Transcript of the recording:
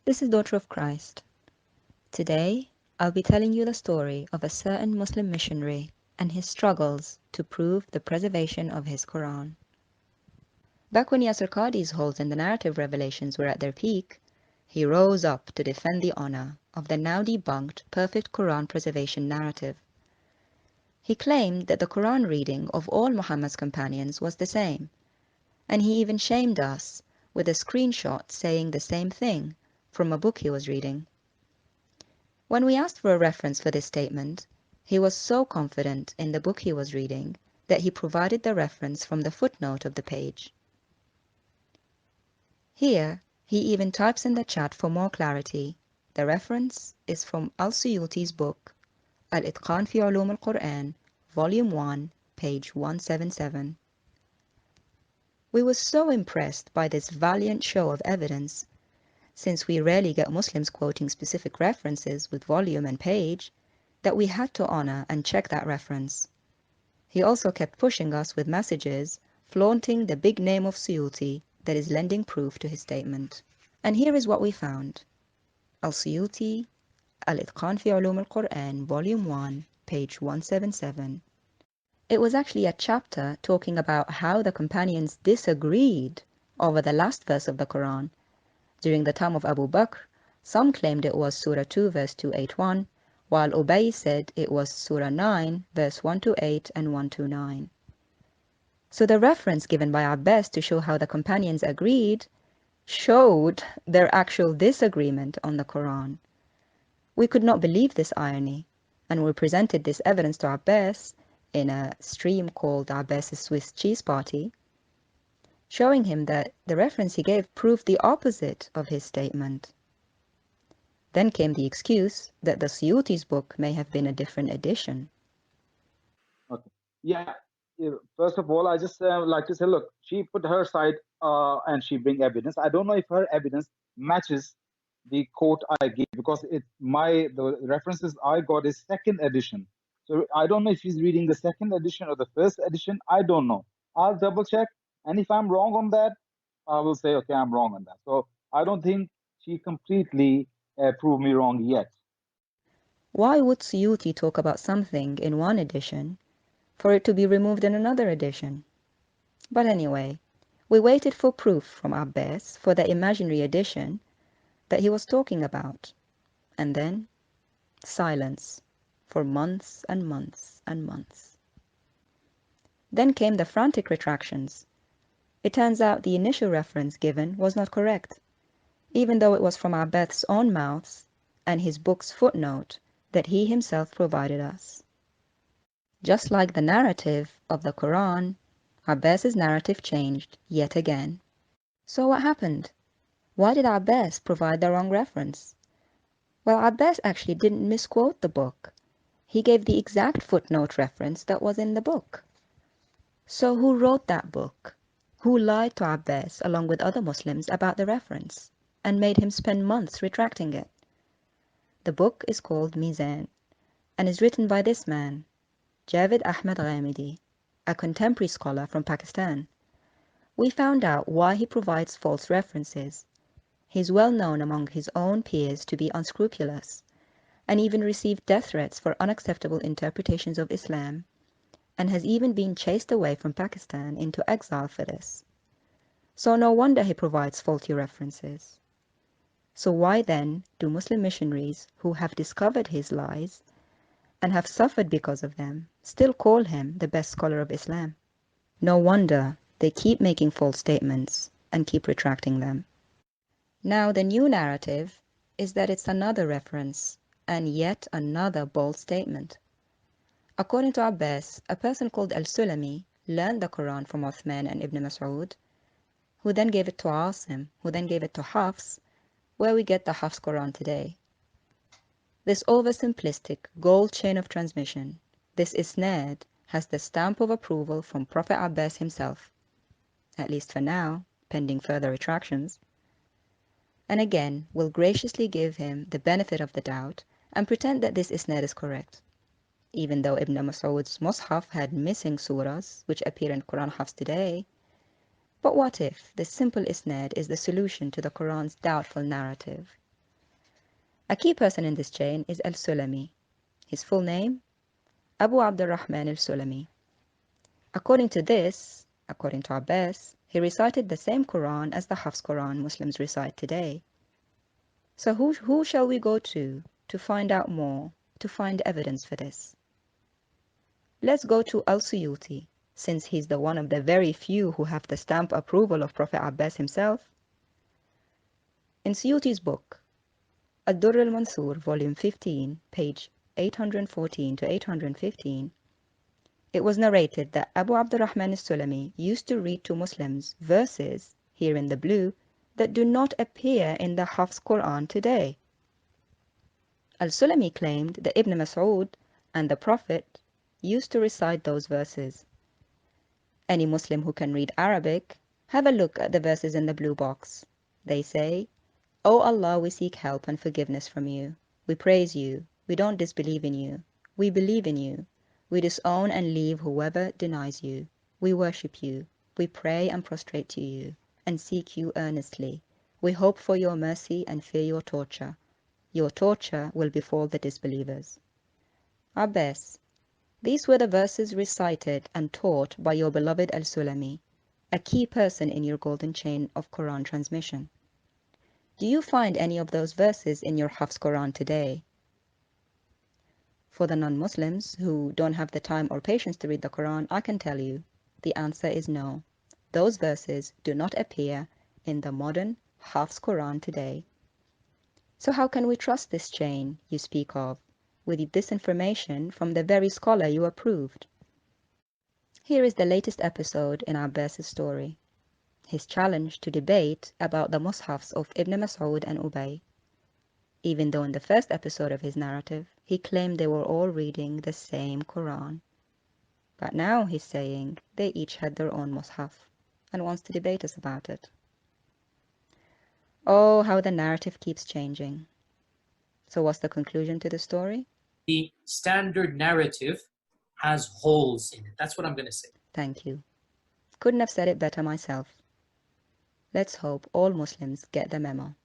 This is Daughter of Christ. Today, I'll be telling you the story of a certain Muslim missionary and his struggles to prove the preservation of his Quran. Back when Yasir Qadhi's holds in the narrative revelations were at their peak, he rose up to defend the honor of the now debunked perfect Quran preservation narrative. He claimed that the Quran reading of all Muhammad's companions was the same, and he even shamed us with a screenshot saying the same thing from a book he was reading. When we asked for a reference for this statement, he was so confident in the book he was reading that he provided the reference from the footnote of the page. Here, he even types in the chat for more clarity. The reference is from Al-Suyuti's book, Al-Itqan fi Ulum al-Quran, Volume 1, page 177. We were so impressed by this valiant show of evidence, since we rarely get Muslims quoting specific references with volume and page, that we had to honor and check that reference. He also kept pushing us with messages flaunting the big name of Suyuti that is lending proof to his statement. And here is what we found. Al-Suyuti, Al-Itqan fi Ulum al-Quran, Volume 1, page 177. It was actually a chapter talking about how the companions disagreed over the last verse of the Quran. During the time of Abu Bakr, some claimed it was Surah 2 verse 281, while Ubay said it was Surah 9 verse 128 and 129. So the reference given by Abbas to show how the companions agreed showed their actual disagreement on the Quran. We could not believe this irony, and we presented this evidence to Abbas in a stream called Abbas's Swiss Cheese Party, showing him that the reference he gave proved the opposite of his statement. Then came the excuse that the Suyuti's book may have been a different edition. Okay. Yeah. First of all, I just like to say, look, she put her side and she bring evidence. I don't know if her evidence matches the quote I gave because the references I got is second edition. So I don't know if she's reading the second edition or the first edition. I don't know. I'll double check, and if I'm wrong on that, I will say, okay, I'm wrong on that. So I don't think she completely proved me wrong yet. Why would Suyuti talk about something in one edition for it to be removed in another edition? But anyway, we waited for proof from Abbas for the imaginary edition that he was talking about, and then silence for months and months and months. Then came the frantic retractions. It turns out the initial reference given was not correct, even though it was from Abbas's own mouths and his book's footnote that he himself provided us. Just like the narrative of the Quran, Abbas's narrative changed yet again. So what happened? Why did Abbas provide the wrong reference? Well, Abbas actually didn't misquote the book. He gave the exact footnote reference that was in the book. So who wrote that book? Who lied to Abbas along with other Muslims about the reference and made him spend months retracting it? The book is called Mizan and is written by this man, Javed Ahmad Ghamidi, a contemporary scholar from Pakistan. We found out why he provides false references. He's well known among his own peers to be unscrupulous, and even received death threats for unacceptable interpretations of Islam, and has even been chased away from Pakistan into exile for this. So no wonder he provides faulty references. So why then do Muslim missionaries who have discovered his lies and have suffered because of them still call him the best scholar of Islam? No wonder they keep making false statements and keep retracting them. Now the new narrative is that it's another reference and yet another bold statement. According to Abbas, a person called Al-Sulami learned the Quran from Uthman and Ibn Mas'ud, who then gave it to Asim, who then gave it to Hafs, where we get the Hafs Quran today. This oversimplistic gold chain of transmission, this isnad, has the stamp of approval from Prophet Abbas himself, at least for now, pending further retractions, and again will graciously give him the benefit of the doubt and pretend that this isnad is correct, even though Ibn Mas'ud's Mus'haf had missing surahs which appear in Quran Hafs today. But what if the simple isnad is the solution to the Quran's doubtful narrative? A key person in this chain is al-Sulami. His full name? Abu Abdurrahman al-Sulami. According to Abbas, he recited the same Quran as the Hafs Quran Muslims recite today. So who shall we go to find out more, to find evidence for this? Let's go to al-Suyuti, since he's the one of the very few who have the stamp approval of Prophet Abbas himself. In Suyuti's book, Ad-Durr al-Mansur, volume 15, page 814 to 815, it was narrated that Abu Abdurrahman al-Sulami used to read to Muslims verses, here in the blue, that do not appear in the Hafs Quran today. Al-Sulami claimed that Ibn Mas'ud and the Prophet used to recite those verses. Any Muslim who can read Arabic, have a look at the verses in the blue box. They say, "O Allah, we seek help and forgiveness from you. We praise you. We don't disbelieve in you. We believe in you. We disown and leave whoever denies you. We worship you. We pray and prostrate to you, and seek you earnestly. We hope for your mercy and fear your torture. Your torture will befall the disbelievers." Abbas, these were the verses recited and taught by your beloved al-Sulami, a key person in your golden chain of Quran transmission. Do you find any of those verses in your Hafs Quran today? For the non-Muslims who don't have the time or patience to read the Quran, I can tell you, the answer is no. Those verses do not appear in the modern Hafs Quran today. So how can we trust this chain you speak of, with this information from the very scholar you approved? Here is the latest episode in Abbas's story, his challenge to debate about the Mushafs of Ibn Mas'ud and Ubay. Even though in the first episode of his narrative, he claimed they were all reading the same Quran. But now he's saying they each had their own Mushaf and wants to debate us about it. Oh, how the narrative keeps changing. So what's the conclusion to the story? The standard narrative has holes in it. That's what I'm going to say. Thank you. Couldn't have said it better myself. Let's hope all Muslims get the memo.